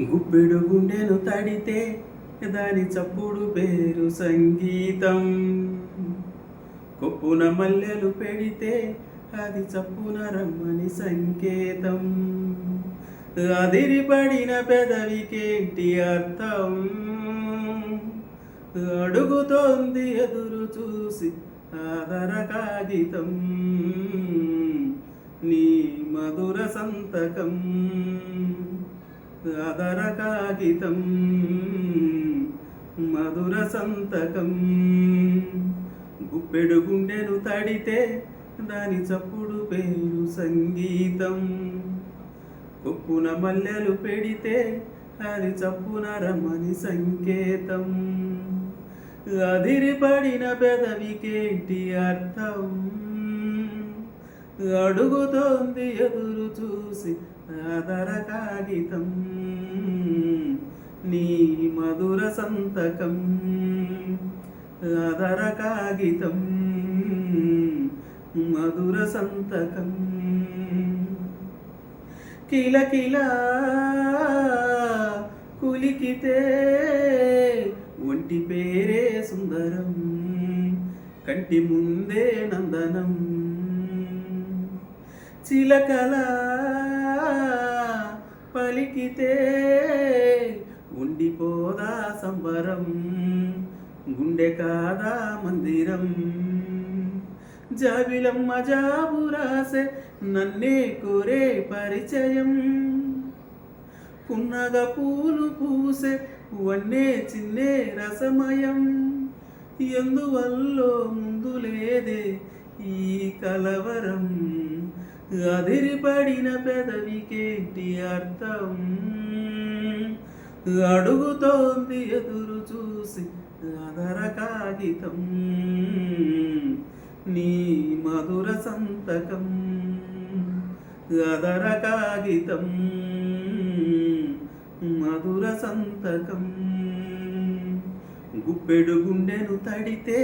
గుప్పెడు గుండెను తడితే దాని చప్పుడు పేరు సంగీతం. కొప్పున మల్లెలు పెడితే అది చప్పున రమ్మని సంకేతం. అదిరిపడిన పెదవికేంటి అర్థం? అడుగుతోంది ఎదురు చూసి ఆదర కాగితం. నీ మధుర సంతకం ఆదర కాగితం, మధుర సంతకం. గుప్పెడు గుండెను తడితే దాని చప్పుడు పేరు సంగీతం. కొప్పున మల్లెలు పెడితే అది చప్పున రమ్మని సంకేతం. అదిరిపడిన పెదవికేంటి అర్థం? అడుగుతోంది ఎదురు చూసి ఆదర కాగితం. నీ మధుర సంతకం ఆదర కాగితం, మధుర సంతకం. కిలకిలా కులికితే ఒంటి పేరే సుందరం, కంటి ముందే నందనం. చిలకలా పలికితే ఉండిపోదా సంబరం, గుండె కాదా మందిరం. జాబిలమ్మ జాబు రాసే నన్నే కోరే పరిచయం. పున్నగ పూలు పూసే వన్నే చిన్నే రసమయం. ఎందువల్లో ముందు లేదే ఈ కలవరం? అదిరిపడిన పెదవికేంటి అర్థం? అడుగుతోంది ఎదురు చూసి ఆదర కాగితం. నీ మధుర సంతకం ఆదర కాగితం, మధుర సంతకం. గుప్పెడు గుండెను తడితే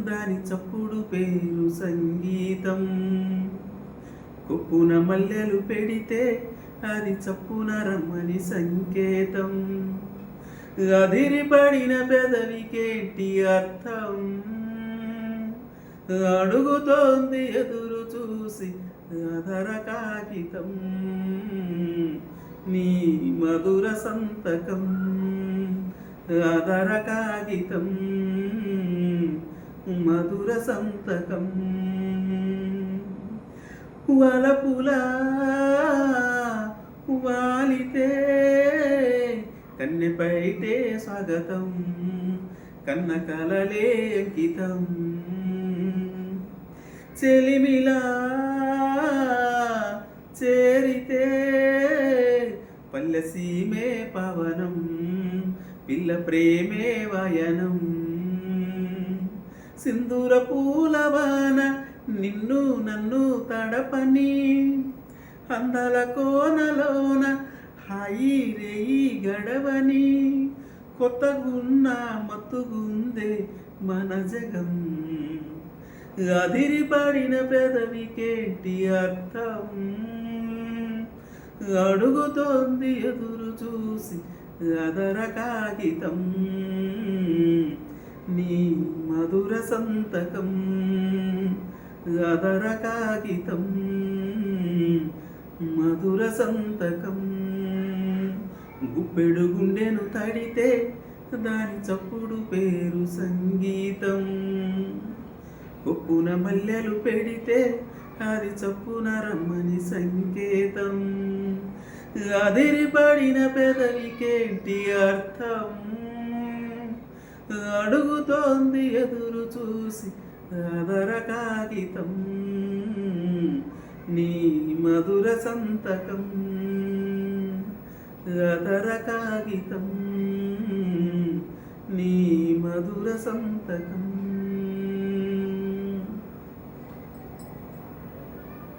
దాని చప్పుడు పేరు సంగీతం. కొప్పున మల్లెలు పెడితే అది చప్పున రమ్మని సంకేతం. అదిరిపడిన పెదవికేంటి అర్థం? అడుగుతోంది ఎదురు చూసి ఆదర కాగితం. నీ మధుర సంతకం ఆదర కాగితం, మధుర సంతకం. వలపులా వాలితే కన్నెపైతే స్వాగతం, కన్న కలలే అంకితం. చెలిమిలా చేరితే పల్లె సీమే పవనం, పిల్ల ప్రేమే వయనం. సింధూర పూలవాన నిన్ను నన్ను తడపని, అందాల కోనలోన హాయి రేయి గడవని. కొత్తగున్న మత్తుగుందే మన జగం. అదిరిపడిన పెదవికేంటి అర్థం? అడుగుతోంది ఎదురు చూసి ఆదర కాగితం. నీ మధుర సంతకం ఆదర కాగితం, మధుర సంతకం. గుప్పెడు గుండెను తడితే దాని చప్పుడు పేరు సంగీతం. కొప్పున మల్లెలు పెడితే అది చప్పున రమ్మని సంకేతం. అదిరిపడిన పెదవికేంటి అర్థం? అడుగుతోంది ఎదురు చూసి ఆదర కాగితం. నీ మధుర సంతకం ఆదర కాగితం, నీ మధుర సంతకం.